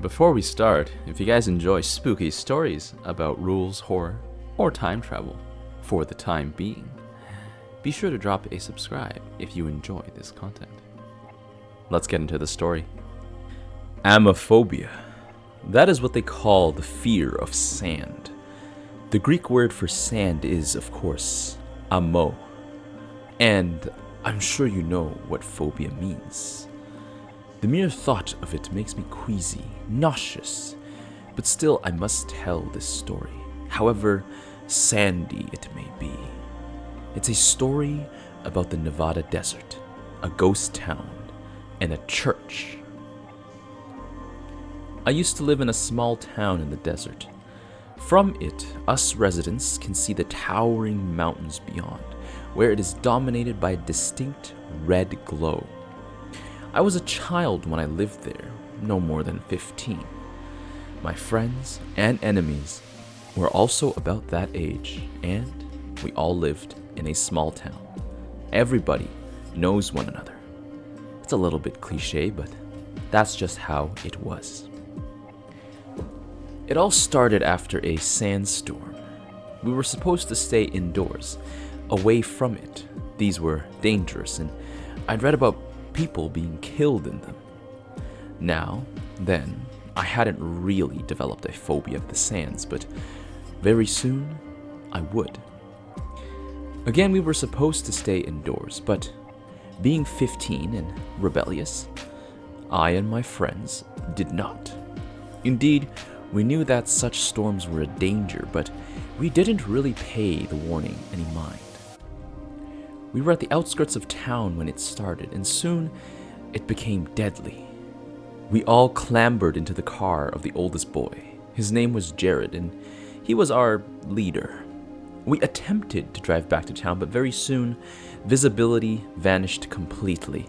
Before we start, if you guys enjoy spooky stories about rules, horror, or time travel, for the time being, be sure to drop a subscribe if you enjoy this content. Let's get into the story. Amophobia. That is what they call the fear of sand. The Greek word for sand is, of course, amo. And I'm sure you know what phobia means. The mere thought of it makes me queasy, nauseous, but still I must tell this story, however sandy it may be. It's a story about the Nevada desert, a ghost town, and a church. I used to live in a small town in the desert. From it, us residents can see the towering mountains beyond, where it is dominated by a distinct red glow. I was a child when I lived there, no more than 15. My friends and enemies were also about that age, and we all lived in a small town. Everybody knows one another. It's a little bit cliche, but that's just how it was. It all started after a sandstorm. We were supposed to stay indoors, away from it. These were dangerous, and I'd read about people being killed in them. Now, then, I hadn't really developed a phobia of the sands, but very soon, I would. Again, we were supposed to stay indoors, but being 15 and rebellious, I and my friends did not. Indeed, we knew that such storms were a danger, but we didn't really pay the warning any mind. We were at the outskirts of town when it started, and soon it became deadly. We all clambered into the car of the oldest boy. His name was Jared, and he was our leader. We attempted to drive back to town, but very soon, visibility vanished completely,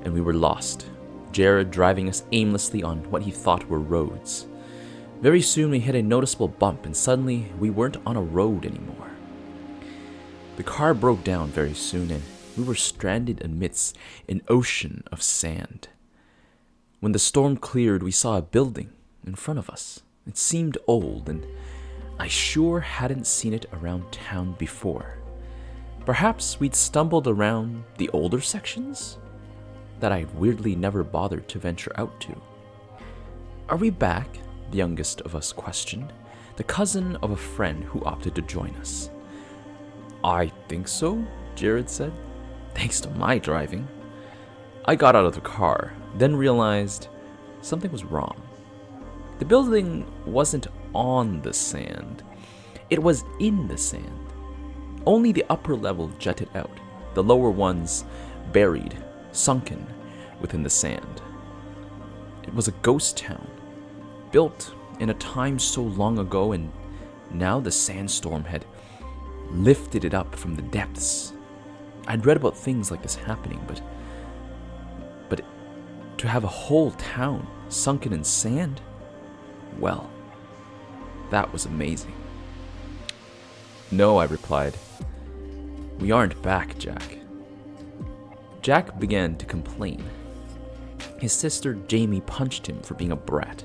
and we were lost. Jared driving us aimlessly on what he thought were roads. Very soon, we hit a noticeable bump, and suddenly, we weren't on a road anymore. The car broke down very soon, and we were stranded amidst an ocean of sand. When the storm cleared, we saw a building in front of us. It seemed old, and I sure hadn't seen it around town before. Perhaps we'd stumbled around the older sections that I'd weirdly never bothered to venture out to. "Are we back?" the youngest of us questioned, the cousin of a friend who opted to join us. "I think so," Jared said, thanks to my driving. I got out of the car, then realized something was wrong. The building wasn't on the sand. It was in the sand. Only the upper level jutted out, the lower ones buried, sunken within the sand. It was a ghost town, built in a time so long ago, and now the sandstorm had lifted it up from the depths. I'd read about things like this happening, but to have a whole town sunken in sand, well, that was amazing. "No," I replied. "We aren't back, Jack." Jack began to complain. His sister Jamie punched him for being a brat.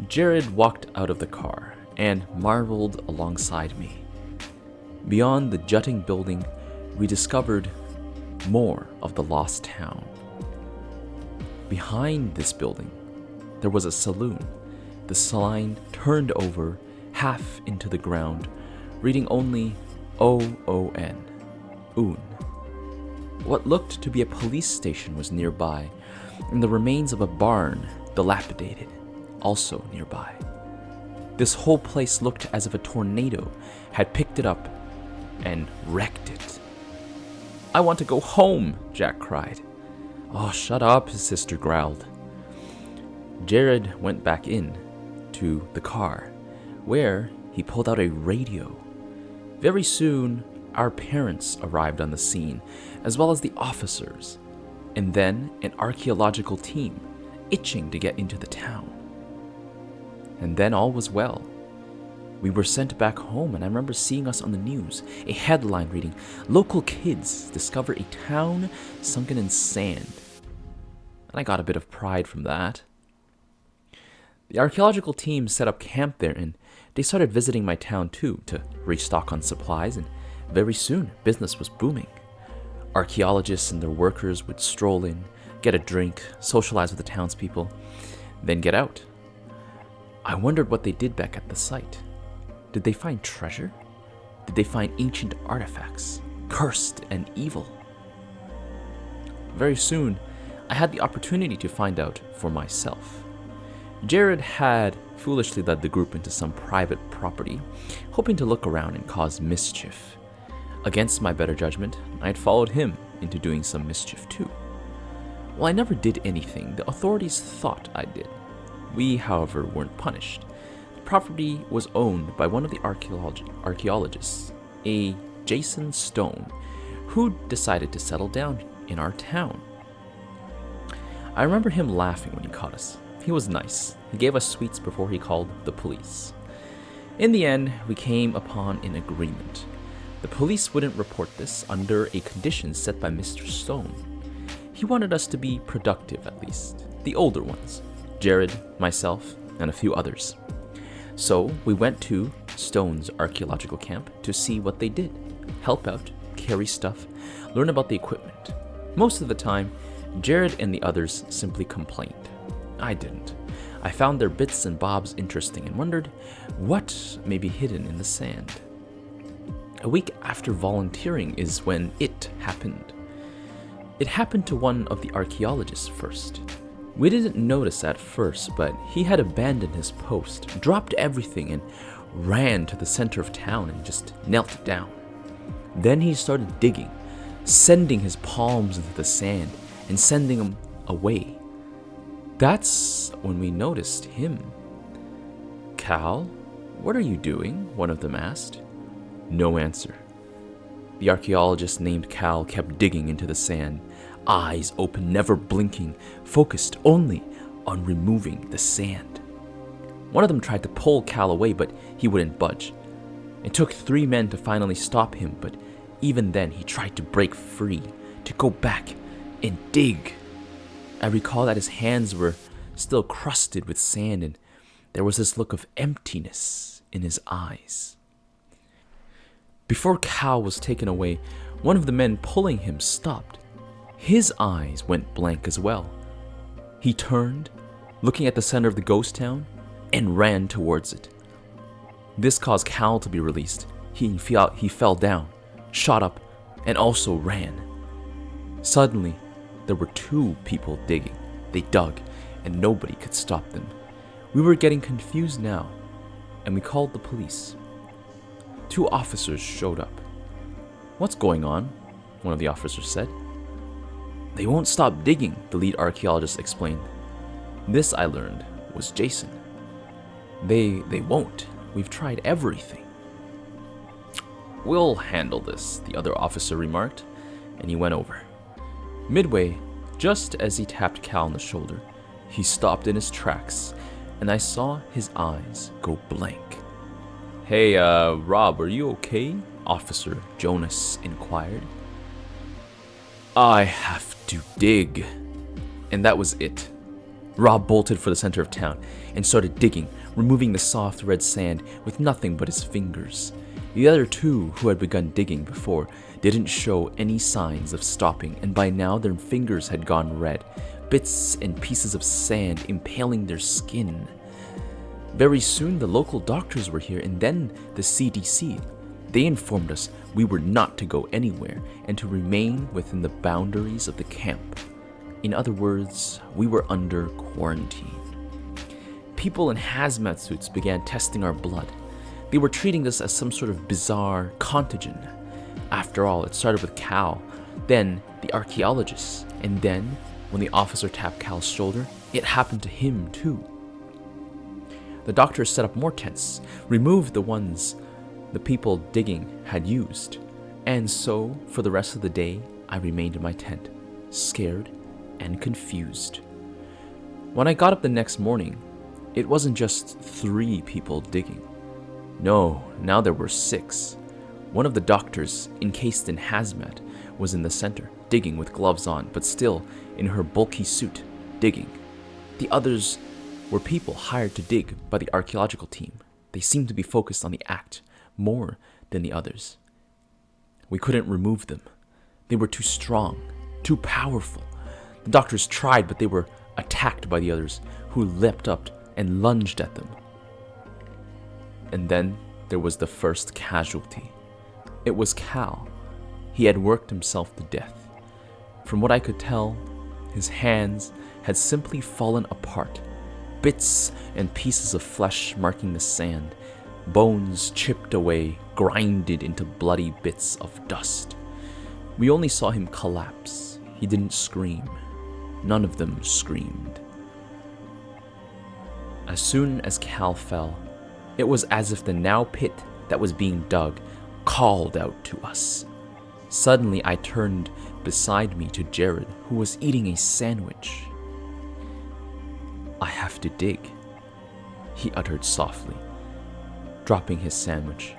Jared walked out of the car and marveled alongside me. Beyond the jutting building, we discovered more of the lost town. Behind this building, there was a saloon. The sign turned over, half into the ground, reading only O-O-N, Un. What looked to be a police station was nearby, and the remains of a barn, dilapidated, also nearby. This whole place looked as if a tornado had picked it up and wrecked it. "I want to go home," Jack cried. "Oh, shut up," his sister growled. Jared went back in to the car, where he pulled out a radio. Very soon, our parents arrived on the scene, as well as the officers, and then an archaeological team, itching to get into the town. And then all was well. We were sent back home, and I remember seeing us on the news, a headline reading, "Local kids discover a town sunken in sand." And I got a bit of pride from that. The archaeological team set up camp there, and they started visiting my town too to restock on supplies, and very soon business was booming. Archaeologists and their workers would stroll in, get a drink, socialize with the townspeople, then get out. I wondered what they did back at the site. Did they find treasure? Did they find ancient artifacts, cursed and evil? Very soon, I had the opportunity to find out for myself. Jared had foolishly led the group into some private property, hoping to look around and cause mischief. Against my better judgment, I had followed him into doing some mischief too. While I never did anything, the authorities thought I did. We, however, weren't punished. The property was owned by one of the archaeologists, a Jason Stone, who decided to settle down in our town. I remember him laughing when he caught us. He was nice. He gave us sweets before he called the police. In the end, we came upon an agreement. The police wouldn't report this under a condition set by Mr. Stone. He wanted us to be productive at least, the older ones, Jared, myself, and a few others. So we went to Stone's archaeological camp to see what they did, help out, carry stuff, learn about the equipment. Most of the time, Jared and the others simply complained. I didn't. I found their bits and bobs interesting and wondered what may be hidden in the sand. A week after volunteering is when it happened. It happened to one of the archaeologists first. We didn't notice at first, but he had abandoned his post, dropped everything, and ran to the center of town and just knelt down. Then he started digging, sending his palms into the sand and sending them away. That's when we noticed him. "Cal, what are you doing?" one of them asked. No answer. The archaeologist named Cal kept digging into the sand, eyes open, never blinking, focused only on removing the sand. One of them tried to pull Cal away, but he wouldn't budge. It took 3 men to finally stop him, but even then he tried to break free, to go back and dig. I recall that his hands were still crusted with sand, and there was this look of emptiness in his eyes. Before Cal was taken away, one of the men pulling him stopped. His eyes went blank as well. He turned, looking at the center of the ghost town, and ran towards it. This caused Cal to be released. He fell down, shot up, and also ran. Suddenly, there were 2 people digging. They dug, and nobody could stop them. We were getting confused now, and we called the police. 2 officers showed up. "What's going on?" one of the officers said. "They won't stop digging," the lead archaeologist explained. This, I learned, was Jason. They won't. We've tried everything." "We'll handle this," the other officer remarked, and he went over. Midway, just as he tapped Cal on the shoulder, he stopped in his tracks, and I saw his eyes go blank. "Hey, Rob, are you okay?" Officer Jonas inquired. "I have to dig." And that was it. Rob bolted for the center of town and started digging, removing the soft red sand with nothing but his fingers. The other 2 who had begun digging before didn't show any signs of stopping, and by now their fingers had gone red, bits and pieces of sand impaling their skin. Very soon the local doctors were here, and then the CDC. They informed us we were not to go anywhere and to remain within the boundaries of the camp. In other words, we were under quarantine. People in hazmat suits began testing our blood. They were treating this as some sort of bizarre contagion. After all, it started with Cal, then the archaeologists, and then, when the officer tapped Cal's shoulder, it happened to him too. The doctors set up more tents, removed the ones the people digging had used, and so, for the rest of the day, I remained in my tent, scared and confused. When I got up the next morning, it wasn't just 3 people digging. No, now there were 6. One of the doctors, encased in hazmat, was in the center, digging with gloves on, but still in her bulky suit, digging. The others were people hired to dig by the archaeological team. They seemed to be focused on the act more than the others. We couldn't remove them. They were too strong, too powerful. The doctors tried, but they were attacked by the others, who leapt up and lunged at them. And then there was the first casualty. It was Cal. He had worked himself to death. From what I could tell, his hands had simply fallen apart, bits and pieces of flesh marking the sand, bones chipped away, grinded into bloody bits of dust. We only saw him collapse. He didn't scream. None of them screamed. As soon as Cal fell, it was as if the now pit that was being dug called out to us. Suddenly I turned beside me to Jared, who was eating a sandwich. "I have to dig," he uttered softly, dropping his sandwich,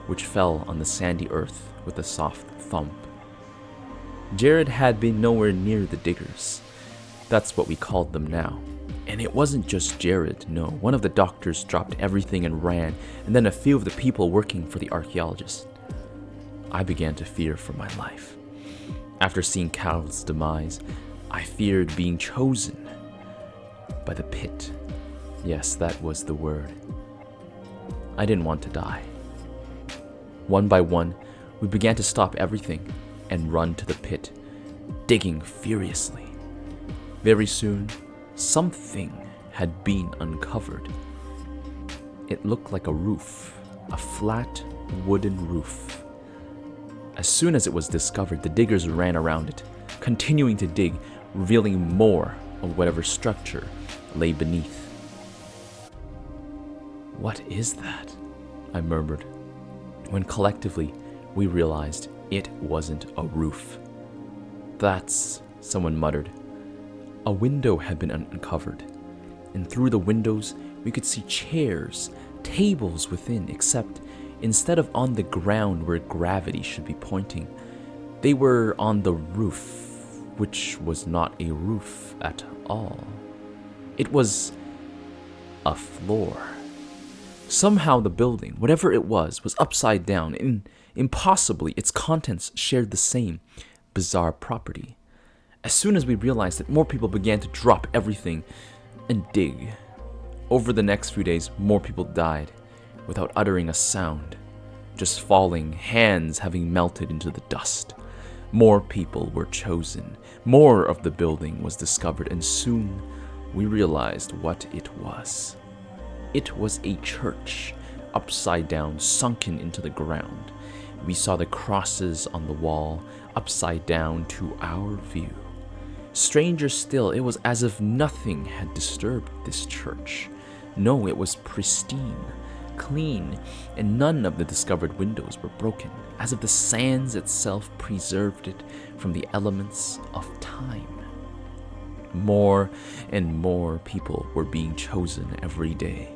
which fell on the sandy earth with a soft thump. Jared had been nowhere near the diggers. That's what we called them now. And it wasn't just Jared, no. One of the doctors dropped everything and ran, and then a few of the people working for the archaeologists. I began to fear for my life. After seeing Cal's demise, I feared being chosen by the pit. Yes, that was the word. I didn't want to die. One by one, we began to stop everything and run to the pit, digging furiously. Very soon, something had been uncovered. It looked like a roof, a flat wooden roof. As soon as it was discovered, the diggers ran around it, continuing to dig, revealing more of whatever structure lay beneath. "What is that?" I murmured, when collectively we realized it wasn't a roof. "That's," someone muttered. A window had been uncovered, and through the windows we could see chairs, tables within, except instead of on the ground where gravity should be pointing, they were on the roof, which was not a roof at all. It was a floor. Somehow the building, whatever it was upside down, and impossibly its contents shared the same bizarre property. As soon as we realized it, more people began to drop everything and dig. Over the next few days, more people died without uttering a sound, just falling, hands having melted into the dust. More people were chosen. More of the building was discovered, and soon we realized what it was. It was a church, upside down, sunken into the ground. We saw the crosses on the wall, upside down to our view. Stranger still, it was as if nothing had disturbed this church. No, it was pristine, clean, and none of the discovered windows were broken, as if the sands itself preserved it from the elements of time. More and more people were being chosen every day.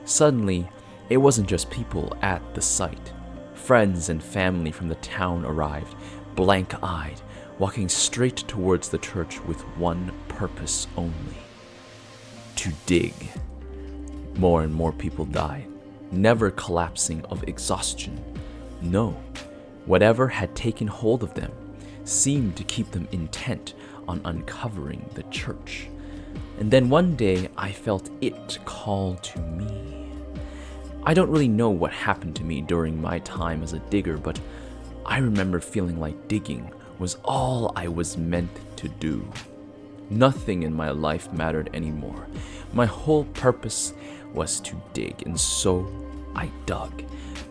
Suddenly, it wasn't just people at the site. Friends and family from the town arrived, blank-eyed, walking straight towards the church with one purpose only: to dig. More and more people died, never collapsing of exhaustion. No, whatever had taken hold of them seemed to keep them intent on uncovering the church. And then one day I felt it call to me. I don't really know what happened to me during my time as a digger, but I remember feeling like digging was all I was meant to do. Nothing in my life mattered anymore. My whole purpose was to dig, and so I dug,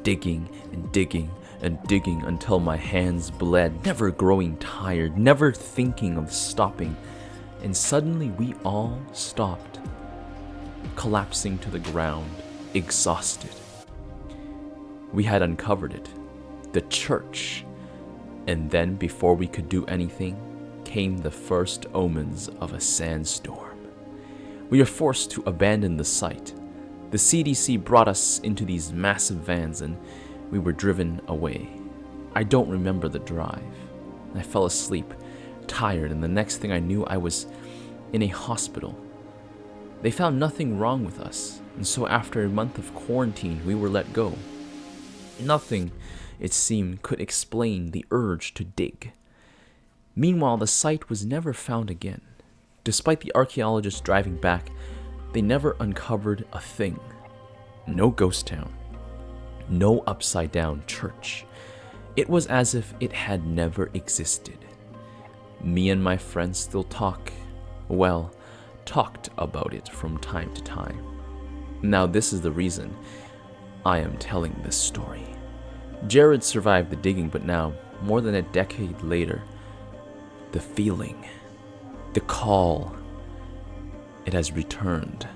digging and digging and digging until my hands bled, never growing tired, never thinking of stopping. And suddenly we all stopped, collapsing to the ground, exhausted. We had uncovered it, the church. And then, before we could do anything, came the first omens of a sandstorm. We were forced to abandon the site. The CDC brought us into these massive vans and we were driven away. I don't remember the drive. I fell asleep, tired, and the next thing I knew, I was in a hospital. They found nothing wrong with us, and so after a month of quarantine, we were let go. Nothing, it seemed, could explain the urge to dig. Meanwhile, the site was never found again. Despite the archaeologists driving back, they never uncovered a thing. No ghost town. No upside-down church. It was as if it had never existed. Me and my friends still talked about it from time to time. Now this is the reason I am telling this story. Jared survived the digging, but now, more than a decade later, the feeling, the call, it has returned.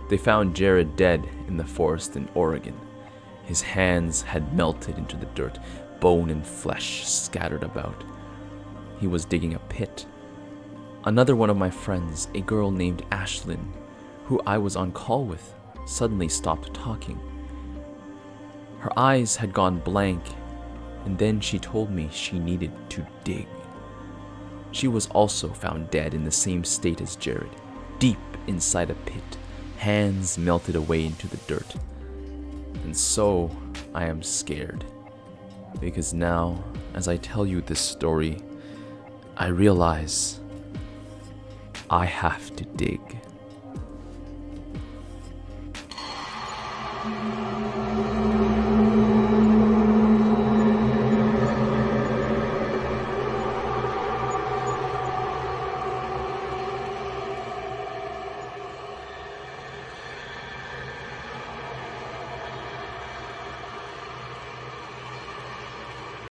They found Jared dead in the forest in Oregon. His hands had melted into the dirt, bone and flesh scattered about. He was digging a pit. Another one of my friends, a girl named Ashlyn, who I was on call with, suddenly stopped talking. Her eyes had gone blank, and then she told me she needed to dig. She was also found dead in the same state as Jared, deep inside a pit, hands melted away into the dirt. And so I am scared, because now, as I tell you this story, I realize I have to dig.